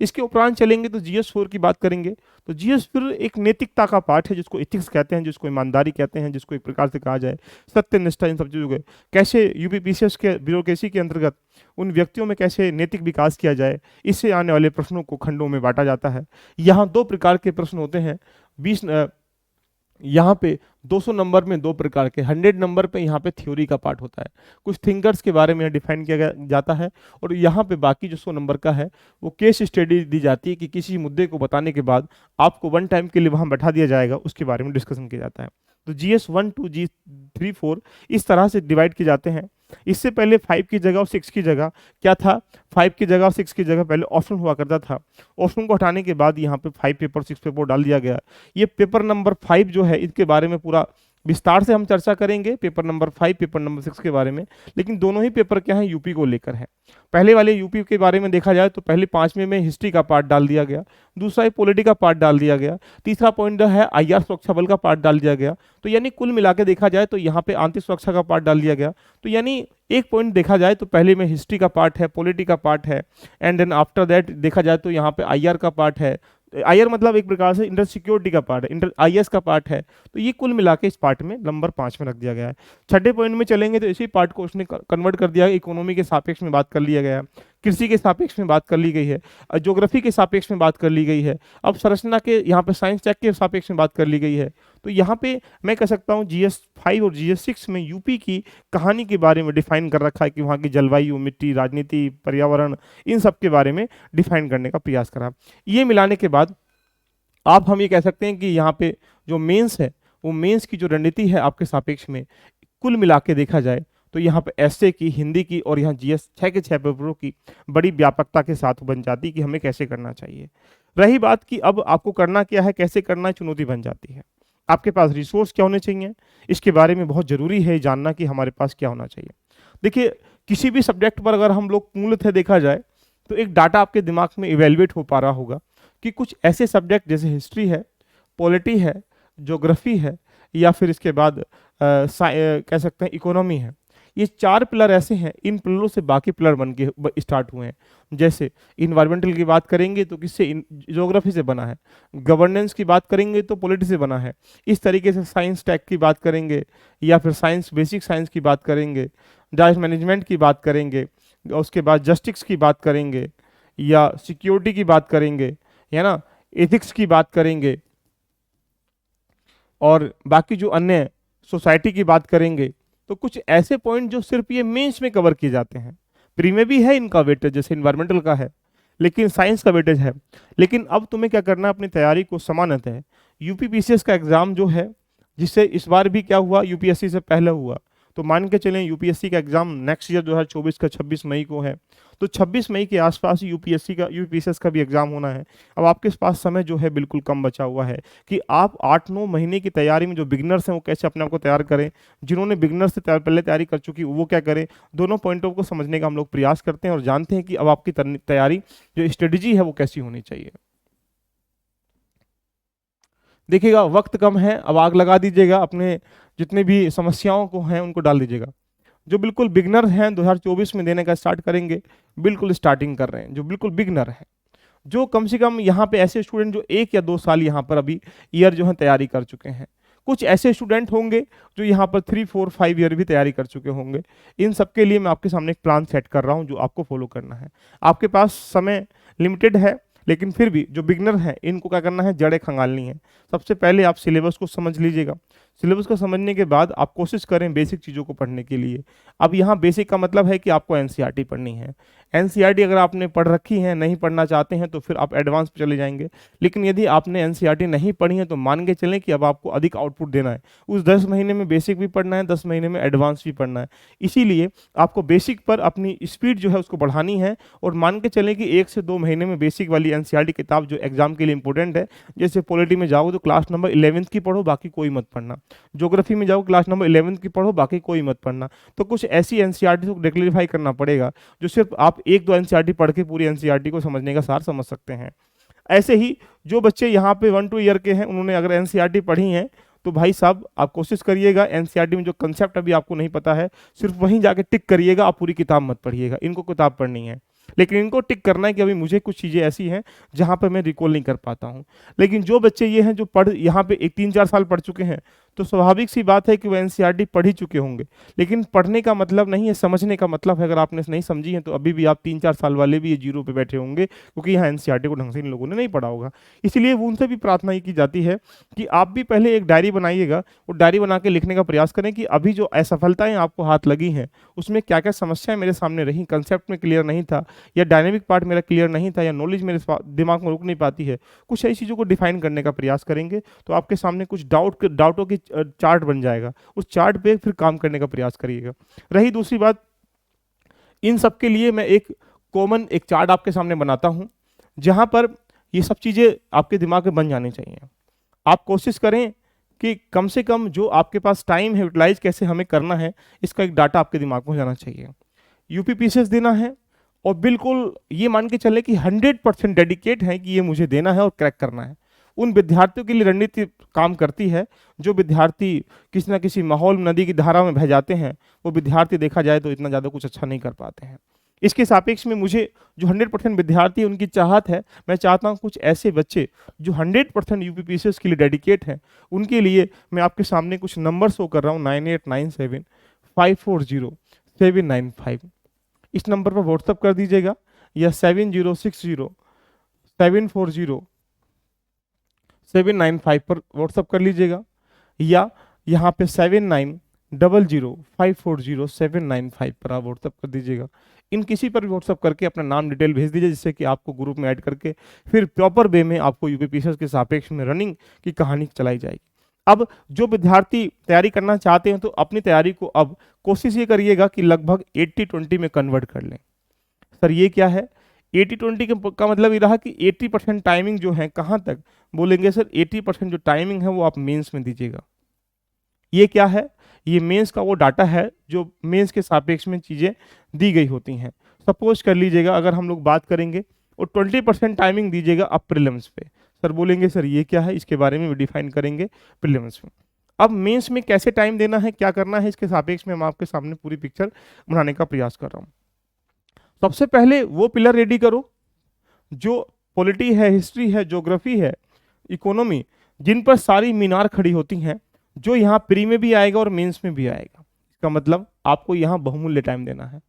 इसके उपरांत चलेंगे तो GS4 की बात करेंगे। तो GS फिर एक नैतिकता का पाठ है, जिसको एथिक्स कहते हैं, जिसको ईमानदारी कहते हैं, जिसको एक प्रकार से कहा जाए सत्यनिष्ठा, इन सब चीज़ों के कैसे यूपीपीसीएस के ब्यूरोक्रेसी के अंतर्गत उन व्यक्तियों में कैसे नैतिक विकास किया जाए, इससे आने वाले प्रश्नों को खंडों में बांटा जाता है। यहाँ 2 प्रकार के प्रश्न होते हैं। 20 यहाँ पे 200 नंबर में 2 प्रकार के, 100 नंबर पे यहाँ पे थ्योरी का पार्ट होता है, कुछ थिंकर्स के बारे में डिफाइन किया जाता है। और यहाँ पे बाकी जो 100 नंबर का है वो केस स्टडी दी जाती है कि किसी मुद्दे को बताने के बाद आपको 1 टाइम के लिए वहाँ बैठा दिया जाएगा, उसके बारे में डिस्कशन किया जाता है। तो GS1 2 G3 4 इस तरह से डिवाइड किए जाते हैं। इससे पहले 5 की जगह और 6 की जगह क्या था, 5 की जगह और 6 की जगह पहले ऑप्शन हुआ करता था। ऑप्शन को हटाने के बाद यहाँ पे 5 पेपर 6 पेपर डाल दिया गया। ये पेपर नंबर 5 जो है इसके बारे में पूरा विस्तार से हम चर्चा करेंगे, पेपर नंबर 5 पेपर नंबर 6 के बारे में। लेकिन दोनों ही पेपर क्या है, यूपी को लेकर है। पहले वाले यूपी के बारे में देखा जाए तो पहले 5वें में हिस्ट्री का पार्ट डाल दिया गया, दूसरा ही पॉलिटी का पार्ट डाल दिया गया, तीसरा पॉइंट जो है IR सुरक्षा बल का पार्ट डाल दिया गया। तो यानी कुल मिला के देखा जाए तो यहाँ पे आंतरिक सुरक्षा का पार्ट डाल दिया गया। तो यानी एक पॉइंट देखा जाए तो पहले में हिस्ट्री का पार्ट है, पॉलिटी का पार्ट है, एंड देन आफ्टर दैट देखा जाए तो यहाँ पे IR का पार्ट है। IR मतलब एक प्रकार से इंटर सिक्योरिटी का पार्ट है, इंटर IS का पार्ट है। तो ये कुल मिला के इस पार्ट में नंबर 5 में रख दिया गया है। छठे पॉइंट में चलेंगे तो इसी पार्ट को उसने कन्वर्ट कर दिया, इकोनॉमी के सापेक्ष में बात कर लिया गया है, कृषि के सापेक्ष में बात कर ली गई है, ज्योग्राफी के सापेक्ष में बात कर ली गई है, अब संरचना के यहाँ पे साइंस टेक के सापेक्ष में बात कर ली गई है। तो यहाँ पे मैं कह सकता हूँ GS5 और GS6 में यूपी की कहानी के बारे में डिफाइन कर रखा है कि वहाँ की जलवायु, मिट्टी, राजनीति, पर्यावरण, इन सब के बारे में डिफाइन करने का प्रयास करा। ये मिलाने के बाद आप हम ये कह सकते हैं कि यहाँ पे जो मेंस है वो मेंस की जो रणनीति है आपके सापेक्ष में कुल मिला के देखा जाए तो यहाँ पे ऐसे की, हिंदी की और यहाँ GS6 के 6 पेपरों की बड़ी व्यापकता के साथ बन जाती है कि हमें कैसे करना चाहिए। रही बात कि अब आपको करना क्या है, कैसे करना है, चुनौती बन जाती है। आपके पास रिसोर्स क्या होने चाहिए, इसके बारे में बहुत जरूरी है जानना कि हमारे पास क्या होना चाहिए। देखिए किसी भी सब्जेक्ट पर अगर हम लोग मूलतः देखा जाए तो एक डाटा आपके दिमाग में इवेल्युएट हो पा रहा होगा कि कुछ ऐसे सब्जेक्ट जैसे हिस्ट्री है, पॉलिटी है, ज्योग्राफी है, या फिर इसके बाद कह सकते हैं इकोनॉमी है। ये 4 पिलर ऐसे हैं, इन पिलरों से बाकी पिलर बन के स्टार्ट हुए हैं। जैसे इन्वायरमेंटल की बात करेंगे तो किससे, ज्योग्राफी से बना है। गवर्नेंस की बात करेंगे तो पॉलिटी से बना है। इस तरीके से साइंस टेक की बात करेंगे या फिर साइंस, बेसिक साइंस की बात करेंगे, डायरेक्ट मैनेजमेंट की बात करेंगे, उसके बाद जस्टिस की बात करेंगे या सिक्योरिटी की बात करेंगे, है ना, एथिक्स की बात करेंगे, और बाकी जो अन्य सोसाइटी की बात करेंगे। तो कुछ ऐसे पॉइंट जो सिर्फ ये मेंस में कवर किए जाते हैं, प्री में भी है इनका वेटेज, जैसे इन्वायरमेंटल का है, लेकिन साइंस का वेटेज है। लेकिन अब तुम्हें क्या करना है, अपनी तैयारी को समानतः यूपीपीसीएस का एग्जाम जो है, जिससे इस बार भी क्या हुआ, यूपीएससी से पहले हुआ, तो मान के चलें यूपीएससी का एग्जाम नेक्स्ट ईयर 2024 का 26 मई को है, तो 26 मई के आसपास यूपीएससी का, यूपीएसएस का भी एग्जाम होना है। अब आपके पास समय जो है बिल्कुल कम बचा हुआ है कि आप 8-9 महीने की तैयारी में जो बिगनर्स हैं वो कैसे अपने आप को तैयार करें, जिन्होंने बिगनर से पहले तैयारी कर चुकी वो क्या करें। दोनों पॉइंटों को समझने का हम लोग प्रयास करते हैं और जानते हैं कि अब आपकी तैयारी जो स्ट्रेटेजी है वो कैसी होनी चाहिए। देखिएगा वक्त कम है, अब आग लगा दीजिएगा, अपने जितने भी समस्याओं को हैं उनको डाल दीजिएगा। जो बिल्कुल बिगनर हैं 2024 में देने का स्टार्ट करेंगे, बिल्कुल स्टार्टिंग कर रहे हैं, जो बिल्कुल बिगनर हैं, जो कम से कम यहाँ पे ऐसे स्टूडेंट जो 1 या 2 साल यहाँ पर अभी ईयर जो है तैयारी कर चुके हैं, कुछ ऐसे स्टूडेंट होंगे जो यहाँ पर 3, 4, 5 ईयर भी तैयारी कर चुके होंगे। इन सब के लिए मैं आपके सामने एक प्लान सेट कर रहा हूँ जो आपको फॉलो करना है। आपके पास समय लिमिटेड है, लेकिन फिर भी जो बिगनर हैं इनको क्या करना है, जड़ें खंगालनी है। सबसे पहले आप सिलेबस को समझ लीजिएगा। सिलेबस को समझने के बाद आप कोशिश करें बेसिक चीज़ों को पढ़ने के लिए। अब यहाँ बेसिक का मतलब है कि आपको एनसीईआरटी पढ़नी है। एनसीईआरटी अगर आपने पढ़ रखी है, नहीं पढ़ना चाहते हैं तो फिर आप एडवांस पे चले जाएंगे। लेकिन यदि आपने एनसीईआरटी नहीं पढ़ी है तो मान के चलें कि अब आपको अधिक आउटपुट देना है। उस 10 महीने में बेसिक भी पढ़ना है, 10 महीने में एडवांस भी पढ़ना है। इसीलिए आपको बेसिक पर अपनी स्पीड जो है उसको बढ़ानी है और मान के चलें कि 1 से 2 महीने में बेसिक वाली एनसीईआरटी किताब जो एग्जाम के लिए इंपॉर्टेंट है, जैसे पॉलिटी में जाओ तो क्लास नंबर 11th की पढ़ो, बाकी कोई मत पढ़ना। ज्योग्राफी में जाओ क्लास नंबर 11th की पढ़ो, बाकी कोई मत पढ़ना। तो कुछ ऐसी एनसीईआरटी को डिक्लेरिफाई करना पड़ेगा जो सिर्फ आप 1-2 एनसीईआरटी पढ़ के पूरी एनसीईआरटी को समझने का सार समझ सकते हैं। ऐसे ही जो बच्चे यहाँ पे 1-2 ईयर के हैं, उन्होंने अगर एनसीईआरटी पढ़ी है तो भाई साहब आप कोशिश करिएगा एनसीईआरटी में जो कंसेप्ट अभी आपको नहीं पता है सिर्फ वहीं जाके टिक करिएगा, आप पूरी किताब मत पढ़िएगा, इनको किताब पढ़नी है। लेकिन इनको टिक करना है कि अभी मुझे कुछ चीज़ें ऐसी हैं जहाँ पर मैं रिकॉल नहीं कर पाता हूँ। लेकिन जो बच्चे ये हैं जो पढ़ यहाँ पे एक 3-4 साल पढ़ चुके हैं, तो स्वाभाविक सी बात है कि वो एनसीईआरटी पढ़ ही चुके होंगे। लेकिन पढ़ने का मतलब नहीं है, समझने का मतलब है। अगर आपने नहीं समझी है तो अभी भी आप 3-4 साल वाले भी ये जीरो पे बैठे होंगे, क्योंकि यहाँ एनसीईआरटी को ढंग से इन लोगों ने नहीं पढ़ा होगा। इसलिए वो उनसे भी प्रार्थना ये की जाती है कि आप भी पहले एक डायरी बनाइएगा, वो डायरी बना के लिखने का प्रयास करें कि अभी जो असफलताएं आपको हाथ लगी हैं उसमें क्या क्या समस्याएं मेरे सामने रही, कंसेप्ट में क्लियर नहीं था, या डायनेमिक पार्ट मेरा क्लियर नहीं था, या नॉलेज मेरे दिमाग में रुक नहीं पाती है। कुछ ऐसी चीज़ों को डिफाइन करने का प्रयास करेंगे तो आपके सामने कुछ डाउटों की चार्ट बन जाएगा। उस चार्ट पे फिर काम करने का प्रयास करिएगा। रही दूसरी बात, इन सब के लिए मैं एक कॉमन एक चार्ट आपके सामने बनाता हूं, जहां पर ये सब चीज़ें आपके दिमाग में बन जानी चाहिए। आप कोशिश करें कि कम से कम जो आपके पास टाइम है यूटिलाइज कैसे हमें करना है, इसका एक डाटा आपके दिमाग में जाना चाहिए। यूपीपीसीएस देना है और बिल्कुल ये मान के चले कि 100% डेडिकेट है कि ये मुझे देना है और क्रैक करना है। उन विद्यार्थियों के लिए रणनीति काम करती है। जो विद्यार्थी किसी ना किसी माहौल नदी की धारा में बह जाते हैं, वो विद्यार्थी देखा जाए तो इतना ज़्यादा कुछ अच्छा नहीं कर पाते हैं। इसके सापेक्ष में मुझे जो 100% विद्यार्थी उनकी चाहत है, मैं चाहता हूँ कुछ ऐसे बच्चे जो 100% यूपीपीसीएस के लिए डेडिकेट हैं, उनके लिए मैं आपके सामने कुछ नंबर शो कर रहा हूँ। 9897540795 इस नंबर पर व्हाट्सअप कर दीजिएगा, या 7060740795 पर व्हाट्सअप कर लीजिएगा, या यहाँ पे 7900540795 पर आप व्हाट्सअप कर दीजिएगा। इन किसी पर भी व्हाट्सअप करके अपना नाम डिटेल भेज दीजिए, जिससे कि आपको ग्रुप में ऐड करके फिर प्रॉपर वे में आपको यूपीपीसीएस के सापेक्ष में रनिंग की कहानी चलाई जाएगी। अब जो विद्यार्थी तैयारी करना चाहते हैं तो अपनी तैयारी को अब कोशिश ये करिएगा कि लगभग 80-20 में कन्वर्ट कर लें। सर ये क्या है? 80-20 का मतलब ये रहा कि 80% टाइमिंग जो है कहाँ तक बोलेंगे सर, 80% जो टाइमिंग है वो आप मेंस में दीजिएगा। ये क्या है? ये मेंस का वो डाटा है जो मेंस के सापेक्ष में चीज़ें दी गई होती हैं। सपोज कर लीजिएगा अगर हम लोग बात करेंगे, और 20% टाइमिंग दीजिएगा अब प्रीलिम्स पे। सर बोलेंगे सर ये क्या है, इसके बारे में डिफाइन करेंगे प्रीलिम्स में। अब मेंस में कैसे टाइम देना है, क्या करना है, इसके सापेक्ष में हम आपके सामने पूरी पिक्चर बनाने का प्रयास कर रहा हूँ। सबसे पहले वो पिलर रेडी करो जो पॉलिटी है, हिस्ट्री है, ज्योग्राफी है, इकोनॉमी, जिन पर सारी मीनार खड़ी होती हैं, जो यहाँ प्री में भी आएगा और मेंस में भी आएगा। इसका मतलब आपको यहाँ बहुमूल्य टाइम देना है।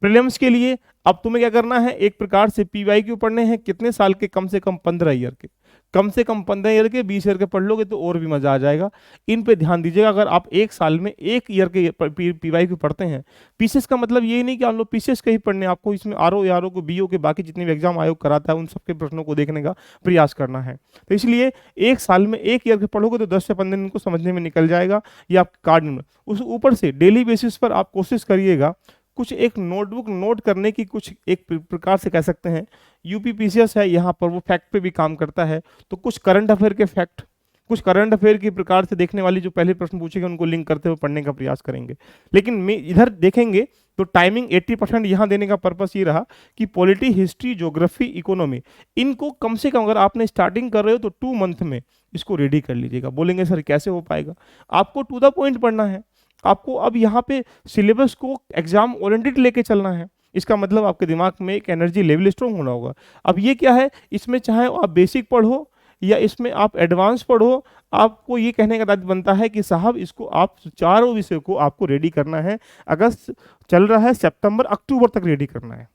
प्रीलिम्स के लिए अब तुम्हें क्या करना है, एक प्रकार से पीवाईक्यू पढ़ने हैं। कितने साल के? कम से कम 15 ईयर के, कम से कम 15 ईयर के, 20 ईयर के पढ़ लोगे तो और भी मजा आ जाएगा। इन पे ध्यान दीजिएगा। अगर आप एक साल में 1 ईयर के पीवाईक्यू पढ़ते हैं, पीसीएस का मतलब ये नहीं कि आप लोग पीसीएस के ही पढ़ने, आपको इसमें आरओ को, बीओ के, बाकी जितने भी एग्जाम आयोग कराता है उन सबके प्रश्नों को देखने का प्रयास करना है। तो इसलिए एक साल में 1 ईयर के पढ़ोगे तो 10 से 15 दिन को समझने में निकल जाएगा। ये आपके कार्ड में। उस ऊपर से डेली बेसिस पर आप कोशिश करिएगा कुछ एक नोटबुक नोट करने की, कुछ एक प्रकार से कह सकते हैं यूपीपीसीएस है, यहाँ पर वो फैक्ट पे भी काम करता है। तो कुछ करंट अफेयर के फैक्ट, कुछ करंट अफेयर की प्रकार से देखने वाली जो पहले प्रश्न पूछेंगे उनको लिंक करते हुए पढ़ने का प्रयास करेंगे। लेकिन इधर देखेंगे तो टाइमिंग 80% यहाँ देने का पर्पस ये रहा कि पॉलिटी, हिस्ट्री, ज्योग्राफी, इकोनॉमी, इनको कम से कम अगर आपने स्टार्टिंग कर रहे हो तो 2 मंथ में इसको रेडी कर लीजिएगा। बोलेंगे सर कैसे हो पाएगा? आपको टू द पॉइंट पढ़ना है। आपको अब यहाँ पे सिलेबस को एग्जाम ओरिएंटेड लेके चलना है। इसका मतलब आपके दिमाग में एक एनर्जी लेवल स्ट्रॉन्ग होना होगा। अब ये क्या है, इसमें चाहे आप बेसिक पढ़ो या इसमें आप एडवांस पढ़ो, आपको ये कहने का दायित्व बनता है कि साहब इसको आप चारों विषय को आपको रेडी करना है। अगस्त चल रहा है, सितंबर अक्टूबर तक रेडी करना है।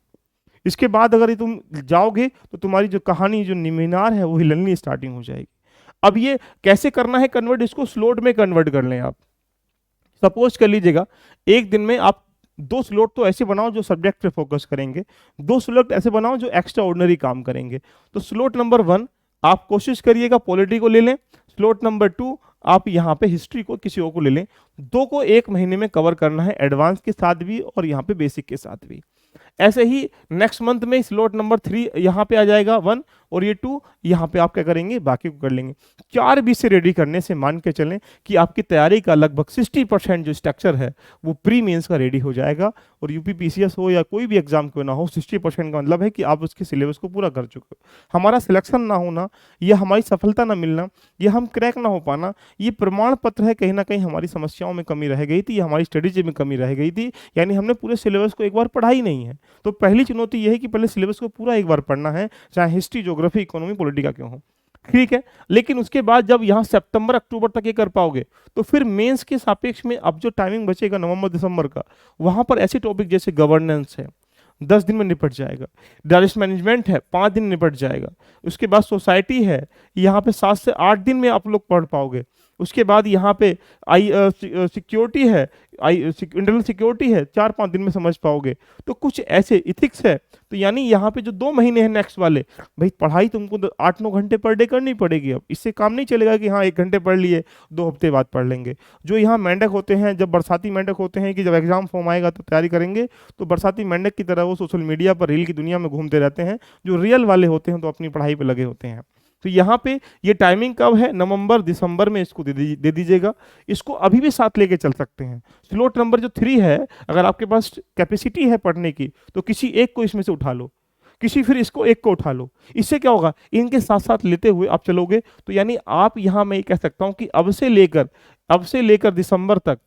इसके बाद अगर तुम जाओगे तो तुम्हारी जो कहानी, जो मीनार है वो हिलनी स्टार्टिंग हो जाएगी। अब ये कैसे करना है कन्वर्ट, इसको स्लॉट में कन्वर्ट कर लें आप। सपोज कर लीजिएगा एक दिन में आप 2 स्लॉट तो ऐसे बनाओ जो सब्जेक्ट पे फोकस करेंगे, 2 स्लॉट ऐसे बनाओ जो एक्स्ट्रा ऑर्डिनरी काम करेंगे। तो स्लॉट नंबर 1 आप कोशिश करिएगा पॉलिटी को ले लें। स्लॉट नंबर 2 आप यहाँ पे हिस्ट्री को किसी और को ले लें। 2 को 1 महीने में कवर करना है, एडवांस के साथ भी और यहाँ पे बेसिक के साथ भी। ऐसे ही नेक्स्ट मंथ में स्लॉट नंबर 3 यहाँ पे आ जाएगा 1, और ये 2 यहाँ पे आप क्या करेंगे, बाकी को कर लेंगे। 4 बीस से रेडी करने से मान के चलें कि आपकी तैयारी का लगभग 60% जो स्ट्रक्चर है वो प्री मेंस का रेडी हो जाएगा। और यूपीपीसीएस हो या कोई भी एग्जाम क्यों ना हो, 60% का मतलब है कि आप उसके सिलेबस को पूरा कर चुके हो। हमारा सिलेक्शन ना होना या हमारी सफलता ना मिलना या हम क्रैक ना हो पाना, ये प्रमाण पत्र है कहीं ना कहीं हमारी समस्याओं में कमी रह गई थी या हमारी स्ट्रेटेजी में कमी रह गई थी, यानी हमने पूरे सिलेबस को एक बार पढ़ा ही नहीं है। तो पहली चुनौती यह है कि पहले सिलेबस को पूरा एक बार पढ़ना है, चाहे हिस्ट्री, ज्योग्राफी, इकोनॉमी, पॉलिटिका क्यों हो, ठीक है। लेकिन उसके बाद जब यहाँ सितंबर अक्टूबर तक ये कर पाओगे तो फिर मेंस के सापेक्ष में अब जो टाइमिंग बचेगा नवंबर दिसंबर का, वहां पर ऐसे टॉपिक जैसे गवर्नेंस है 10 दिन में निपट जाएगा, डायरेक्ट मैनेजमेंट है 5 दिन निपट जाएगा, उसके बाद सोसाइटी है यहाँ पे 7 से 8 दिन में आप लोग पढ़ पाओगे, उसके बाद यहाँ पे सिक्योरिटी है, इंटरनल सिक्योरिटी है 4-5 दिन में समझ पाओगे। तो कुछ ऐसे इथिक्स है, तो यानी यहाँ पे जो 2 महीने हैं नेक्स्ट वाले, भाई पढ़ाई तुमको 8-9 घंटे पर डे करनी पड़ेगी। अब इससे काम नहीं चलेगा कि हाँ 1 घंटे पढ़ लिए 2 हफ्ते बाद पढ़ लेंगे। जो यहाँ मेंढक होते हैं, जब बरसाती मेंढक होते हैं कि जब एग्जाम फॉर्म आएगा तो तैयारी करेंगे, तो बरसाती मेंढक की तरह वो सोशल मीडिया पर रील की दुनिया में घूमते रहते हैं। जो रियल वाले होते हैं तो अपनी पढ़ाई पर लगे होते हैं। तो यहाँ पे ये टाइमिंग कब है, नवंबर दिसंबर में इसको दे दीजिएगा। इसको अभी भी साथ लेके चल सकते हैं। स्लॉट नंबर जो 3 है, अगर आपके पास कैपेसिटी है पढ़ने की तो किसी एक को इसमें से उठा लो, फिर इसको एक को उठा लो। इससे क्या होगा, इनके साथ साथ लेते हुए आप चलोगे तो यानी आप यहाँ मैं ये कह सकता हूँ कि अब से लेकर दिसंबर तक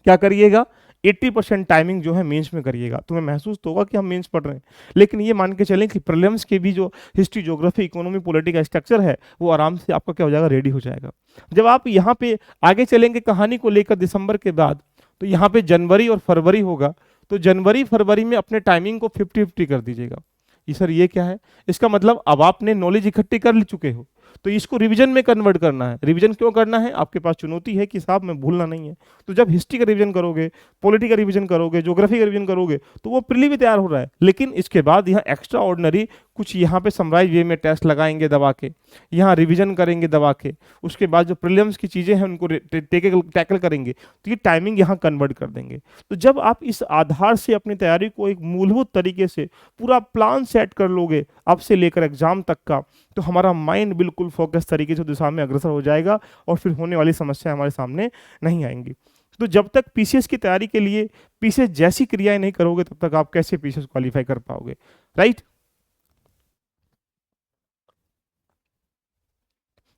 क्या करिएगा, 80% टाइमिंग जो है मेंस में करिएगा। तुम्हें महसूस तो होगा कि हम मेंस पढ़ रहे हैं, लेकिन ये मान के चलें कि प्रीलिम्स के भी जो history, geography, economy, political structure है वो आराम से आपका क्या हो जाएगा, रेडी हो जाएगा। जब आप यहाँ पे आगे चलेंगे कहानी को लेकर दिसंबर के बाद, तो यहाँ पे जनवरी और फरवरी होगा, तो जनवरी फरवरी में अपने टाइमिंग को 50-50 कर दीजिएगा। ये सर ये क्या है, इसका मतलब अब आपने नॉलेज इकट्ठी कर चुके हो तो इसको रिवीजन में कन्वर्ट करना है। रिवीजन क्यों करना है, आपके पास चुनौती है कि साहब मैं भूलना नहीं है। तो जब हिस्ट्री का रिवीजन करोगे, पॉलिटी का रिवीजन करोगे, ज्योग्राफी का रिवीजन करोगे तो वो प्रीली भी तैयार हो रहा है। लेकिन इसके बाद यहाँ एक्स्ट्रा ऑर्डिनरी कुछ यहाँ पे समराइज वे में टेस्ट लगाएंगे दबा के, यहाँ रिवीजन करेंगे दबा के, उसके बाद जो प्रीलिम्स की चीज़ें हैं उनको टैकल करेंगे, तो ये टाइमिंग यहाँ कन्वर्ट कर देंगे। तो जब आप इस आधार से अपनी तैयारी को एक मूलभूत तरीके से पूरा प्लान सेट कर लोगे अब से लेकर एग्जाम तक का, तो हमारा माइंड बिल्कुल फोकस तरीके से दिशा में अग्रसर हो जाएगा और फिर होने वाली समस्या हमारे सामने नहीं आएंगी। तो जब तक पीसीएस की तैयारी के लिए पीसीएस जैसी क्रियाएं नहीं करोगे तब तक आप कैसे पीसीएस क्वालिफाई कर पाओगे, राइट।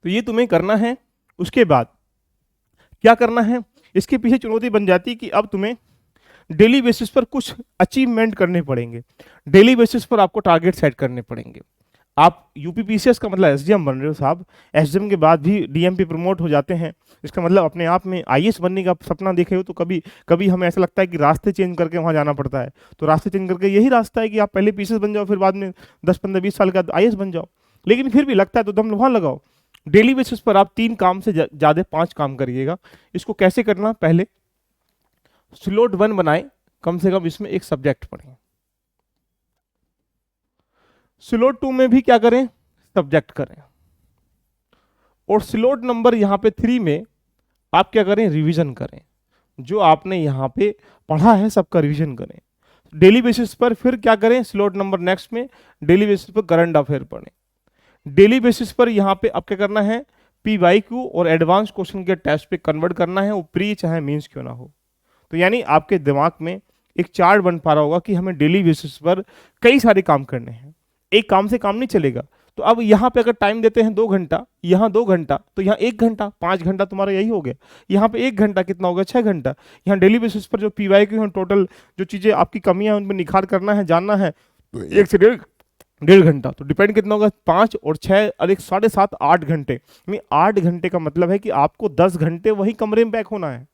तो ये तुम्हें करना है। उसके बाद क्या करना है, इसके पीछे चुनौती बन जाती है कि अब तुम्हें डेली बेसिस पर कुछ अचीवमेंट करने पड़ेंगे, डेली बेसिस पर आपको टारगेट सेट करने पड़ेंगे। आप यूपीपीसीएस का मतलब एसडीएम बन रहे हो साहब, एसडीएम के बाद भी डीएम पे प्रमोट हो जाते हैं, इसका मतलब अपने आप में आईएएस बनने का सपना देखे हो तो कभी कभी हमें ऐसा लगता है कि रास्ते चेंज करके वहाँ जाना पड़ता है। तो रास्ते चेंज करके यही रास्ता है कि आप पहले पीसीएस बन जाओ, फिर बाद में 10-15-20 साल के बाद आईएएस बन जाओ। लेकिन फिर भी लगता है तो दम वहाँ लगाओ। डेली बेसिस पर आप 3 काम से ज़्यादा 5 काम करिएगा। इसको कैसे करना, पहले स्लॉट 1 बनाए, कम से कम इसमें एक सब्जेक्ट पढ़ें। स्लॉट 2 में भी क्या करें, सब्जेक्ट करें। और स्लॉट नंबर यहाँ पे 3 में आप क्या करें, रिवीजन करें। जो आपने यहाँ पे पढ़ा है सबका रिवीजन करें। डेली बेसिस पर फिर क्या करें, स्लॉट नंबर नेक्स्ट में डेली बेसिस पर करंट अफेयर पढ़ें। डेली बेसिस पर यहाँ पे अब क्या करना है, पीवाईक्यू और एडवांस क्वेश्चन के टेस्ट पे कन्वर्ट करना है, वो प्री चाहे मीन्स क्यों ना हो। तो यानी आपके दिमाग में एक चार्ट बन पा रहा होगा कि हमें डेली बेसिस पर कई सारे काम करने हैं, एक काम से काम नहीं चलेगा। तो अब यहाँ पे अगर टाइम देते हैं 2 घंटा, यहाँ 2 घंटा, तो यहाँ 1 घंटा, 5 घंटा तुम्हारा यही हो गया। यहाँ पे 1 घंटा कितना होगा, 6 घंटा। यहाँ डेली बेसिस पर जो पीवाईक्यू हैं, टोटल जो चीज़ें आपकी कमियां हैं उनमें निखार करना है, जानना है, तो 1 से 1.5 घंटा। तो डिपेंड कितना होगा, 5 और 6 और 1 7.5 8 घंटे। 8 घंटे का मतलब है कि आपको 10 घंटे वही कमरे में बैक होना है,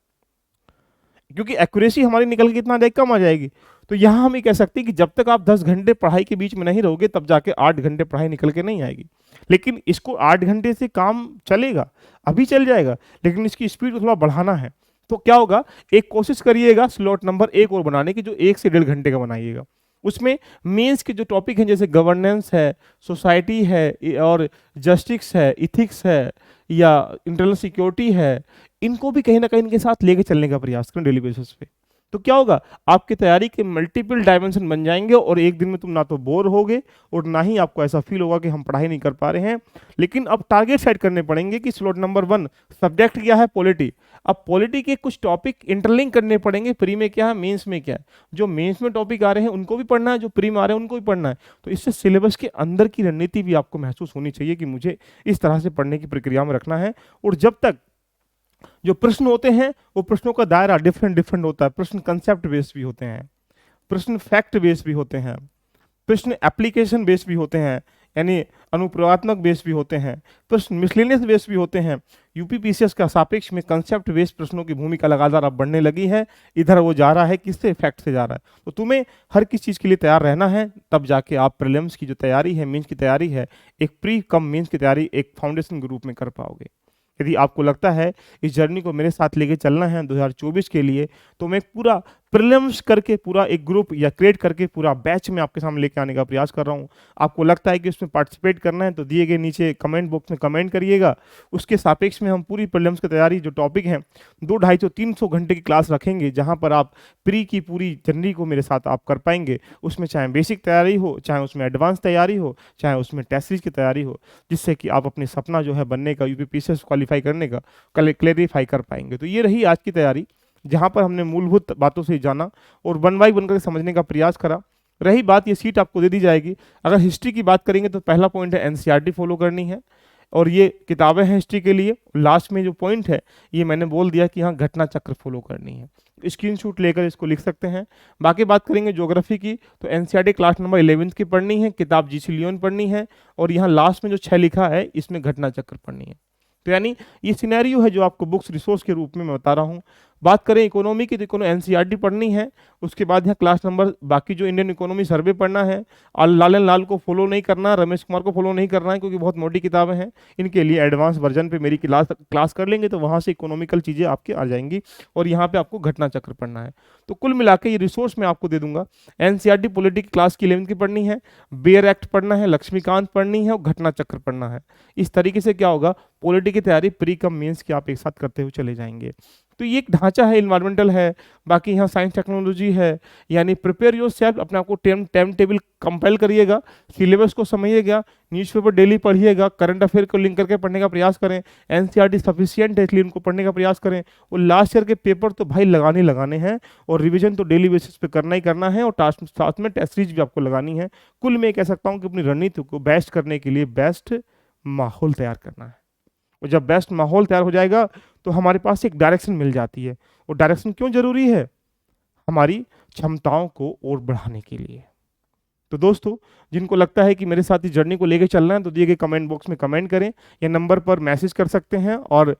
क्योंकि एक्यूरेसी हमारी निकल के कितना कम आ जाएगी। तो यहाँ हम ये कह सकते हैं कि जब तक आप 10 घंटे पढ़ाई के बीच में नहीं रहोगे तब जाके 8 घंटे पढ़ाई निकल के नहीं आएगी। लेकिन इसको 8 घंटे से काम चलेगा, अभी चल जाएगा, लेकिन इसकी स्पीड को थोड़ा बढ़ाना है। तो क्या होगा, एक कोशिश करिएगा स्लॉट नंबर 1 और बनाने की, जो 1 से 1.5 घंटे का बनाइएगा। उसमें मेंस के जो टॉपिक हैं जैसे गवर्नेंस है, सोसाइटी है और जस्टिस है, इथिक्स है या इंटरनल सिक्योरिटी है, इनको भी कहीं ना कहीं इनके साथ लेके चलने का प्रयास करें डेली बेसिस पे। तो क्या होगा, आपकी तैयारी के मल्टीपल डायमेंशन बन जाएंगे और एक दिन में तुम ना तो बोर होगे और ना ही आपको ऐसा फील होगा कि हम पढ़ाई नहीं कर पा रहे हैं। लेकिन अब टारगेट सेट करने पड़ेंगे कि स्लॉट नंबर 1 सब्जेक्ट क्या है, पॉलिटी। अब पॉलिटी के कुछ टॉपिक इंटरलिंक करने पड़ेंगे, प्री में क्या है, मेंस में क्या है। जो मेंस में टॉपिक आ रहे हैं उनको भी पढ़ना है, जो प्री में आ रहे हैं उनको भी पढ़ना है। तो इससे सिलेबस के अंदर की रणनीति भी आपको महसूस होनी चाहिए कि मुझे इस तरह से पढ़ने की प्रक्रिया में रखना है। और जब तक जो प्रश्न होते हैं वो प्रश्नों का दायरा डिफरेंट डिफरेंट होता है। प्रश्न कंसेप्ट बेस्ड भी होते हैं, प्रश्न फैक्ट बेस्ड भी होते हैं, प्रश्न एप्लीकेशन बेस्ड भी होते हैं, यानी अनुप्रयोगात्मक बेस्ड भी होते हैं, प्रश्न मिसलेनियस बेस्ड भी होते हैं। यूपीपीसीएस का सापेक्ष में कंसेप्ट बेस्ड प्रश्नों की भूमिका लगातार अब बढ़ने लगी है। इधर वो जा रहा है, किससे, फैक्ट से जा रहा है। तो तुम्हें हर किस चीज़ के लिए तैयार रहना है, तब जाके आप प्रीलिम्स की जो तैयारी है, मेंस की तैयारी है, एक प्री कम मेंस की तैयारी एक फाउंडेशन के रूप में कर पाओगे। यदि आपको लगता है इस जर्नी को मेरे साथ लेके चलना है 2024 के लिए, तो मैं पूरा प्रीलिम्स करके पूरा एक ग्रुप या क्रिएट करके पूरा बैच में आपके सामने लेके आने का प्रयास कर रहा हूँ। आपको लगता है कि उसमें पार्टिसिपेट करना है तो दिए गए नीचे कमेंट बॉक्स में कमेंट करिएगा। उसके सापेक्ष में हम पूरी प्रीलिम्स की तैयारी जो टॉपिक है 200, 250, 300 घंटे की क्लास रखेंगे, जहाँ पर आप प्री की पूरी जर्नी को मेरे साथ आप कर पाएंगे। उसमें चाहे बेसिक तैयारी हो, चाहे उसमें एडवांस तैयारी हो, चाहे उसमें टेस्ट सीरीज की तैयारी हो, जिससे कि आप अपने सपना जो है बनने का, यूपीपीसीएस क्वालिफाई करने का क्लेरिफाई कर पाएंगे। तो ये रही आज की तैयारी, जहां पर हमने मूलभूत बातों से जाना और वन बाई वन करके समझने का प्रयास करा। रही बात, ये सीट आपको दे दी जाएगी। अगर हिस्ट्री की बात करेंगे तो पहला पॉइंट है एनसीईआरटी फॉलो करनी है, और ये किताबें हैं हिस्ट्री के लिए। लास्ट में जो पॉइंट है ये मैंने बोल दिया कि हाँ घटना चक्र फॉलो करनी है, स्क्रीनशॉट लेकर इसको लिख सकते हैं। बाकी बात करेंगे ज्योग्राफी की, तो एनसीईआरटी क्लास नंबर 11 की पढ़नी है, किताब जीसी लियोन पढ़नी है, और यहाँ लास्ट में जो 6 लिखा है इसमें घटना चक्र पढ़नी है। तो यानी ये सिनेरियो है जो आपको बुक्स रिसोर्स के रूप में मैं बता रहा हूँ। बात करें इकोनॉमी की, तो इकोनो एनसीईआरटी पढ़नी है। उसके बाद यहाँ क्लास नंबर बाकी जो इंडियन इकोनॉमी सर्वे पढ़ना है, और लालन लाल को फॉलो नहीं करना, रमेश कुमार को फॉलो नहीं करना है, क्योंकि बहुत मोटी किताबें हैं। इनके लिए एडवांस वर्जन पे मेरी क्लास कर लेंगे तो वहाँ से इकोनॉमिकल चीज़ें आपकी आ जाएंगी, और यहाँ पे आपको घटना चक्र पढ़ना है। तो कुल मिला के ये रिसोर्स मैं आपको दे दूंगा। एनसीईआरटी पॉलिटी क्लास की 11 की पढ़नी है, बेयर एक्ट पढ़ना है, लक्ष्मीकांत पढ़नी है, और घटना चक्र पढ़ना है। इस तरीके से क्या होगा, पॉलिटी की तैयारी प्री कम मेंस की आप एक साथ करते हुए चले जाएंगे। तो ये एक ढांचा है, इन्वायरमेंटल है, बाकी यहाँ साइंस टेक्नोलॉजी है। यानी प्रिपेयर योर सेल्फ, अपने आपको टाइम टेबल कंपाइल करिएगा, सिलेबस को समझिएगा, न्यूज़पेपर डेली पढ़िएगा, करंट अफेयर को लिंक करके पढ़ने का प्रयास करें। एनसीईआरटी सफिशिएंट है इसलिए उनको पढ़ने का प्रयास करें। और लास्ट ईयर के पेपर तो भाई लगाने हैं, और रिविजन तो डेली बेसिस पे करना ही करना है, और साथ में टेस्ट सीरीज भी आपको लगानी है। कुल मैं कह सकता हूँ कि अपनी रणनीति को बेस्ट करने के लिए बेस्ट माहौल तैयार करना है। और जब बेस्ट माहौल तैयार हो जाएगा तो हमारे पास एक डायरेक्शन मिल जाती है। और डायरेक्शन क्यों जरूरी है, हमारी क्षमताओं को और बढ़ाने के लिए। तो दोस्तों, जिनको लगता है कि मेरे साथ इस जर्नी को लेकर चलना है तो दिए गए कमेंट बॉक्स में कमेंट करें या नंबर पर मैसेज कर सकते हैं। और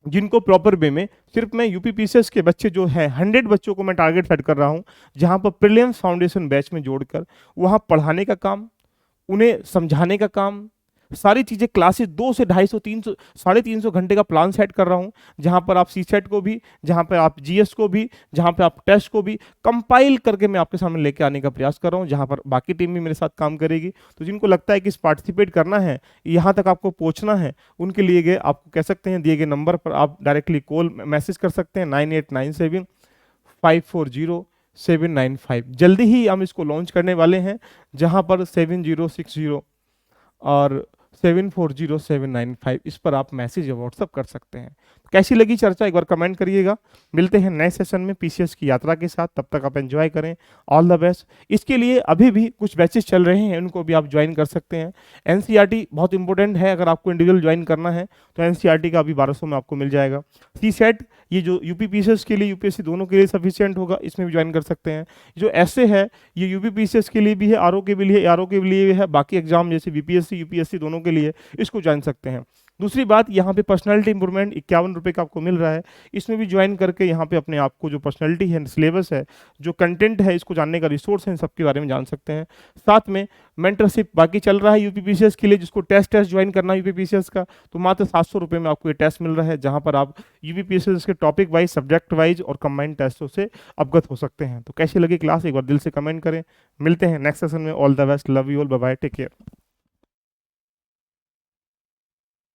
जिनको प्रॉपर वे में, सिर्फ मैं यूपीपीसीएस के बच्चे जो हैं 100 बच्चों को मैं टारगेट सेट कर रहा हूं, जहां पर प्रीलिम्स फाउंडेशन बैच में जोड़कर वहां पढ़ाने का काम, उन्हें समझाने का काम, सारी चीज़ें क्लासेस 2 से 250, 300, 350 घंटे का प्लान सेट कर रहा हूं, जहां पर आप सीसेट को भी, जहां पर आप जीएस को भी, जहां पर आप टेस्ट को भी कंपाइल करके मैं आपके सामने लेके आने का प्रयास कर रहा हूं, जहां पर बाकी टीम भी मेरे साथ काम करेगी। तो जिनको लगता है कि इस पार्टिसिपेट करना है, यहां तक आपको पहुंचना है, उनके लिए गए आपको कह सकते हैं दिए गए नंबर पर आप डायरेक्टली कॉल मैसेज कर सकते हैं 9897540795। जल्दी ही हम इसको लॉन्च करने वाले हैं, जहां पर 7060 और 740795 इस पर आप मैसेज या व्हाट्सअप कर सकते हैं। कैसी लगी चर्चा एक बार कमेंट करिएगा। मिलते हैं नए सेशन में पीसीएस की यात्रा के साथ, तब तक आप एंजॉय करें। All the best. इसके लिए अभी भी कुछ बैचेस चल रहे हैं, उनको भी आप ज्वाइन कर सकते हैं। एनसीईआरटी बहुत इंपॉर्टेंट है, अगर आपको इंडिविजुअल ज्वाइन करना है तो एनसीईआरटी का अभी 1200 में आपको मिल जाएगा। सीसेट ये जो यूपीपीसीएस के लिए, यूपीएससी दोनों के लिए सफिशिएंट होगा, इसमें भी ज्वाइन कर सकते हैं। जो ऐसे है ये यूपीपीसीएस के लिए भी है, आरओ के भी लिए, आरओ के लिए है, बाकी एग्जाम जैसे बीपीएससी यूपीएससी दोनों के लिए इसको जान सकते हैं। दूसरी बात, यहाँ पे पर्सनालिटी इंप्रूवमेंट 51 रुपये का आपको मिल रहा है, इसमें भी ज्वाइन करके यहाँ पे अपने आप को जो पर्सनालिटी है, सिलेबस है, जो कंटेंट है, इसको जानने का रिसोर्स है, इन सबके बारे में जान सकते हैं। साथ में मेंटरशिप बाकी चल रहा है यूपीपीसीएस के लिए, जिसको टेस्ट ज्वाइन करना है यूपीपीसीएस का, तो मात्र 700 रुपये में आपको ये टेस्ट मिल रहा है, जहाँ पर आप यूपीपीसीएस के टॉपिक वाइज, सब्जेक्ट वाइज और कंबाइंड टेस्टों से अवगत हो सकते हैं। तो कैसी लगी क्लास एक बार दिल से कमेंट करें। मिलते हैं नेक्स्ट सेशन में। All the best, love you all, bye bye, take care.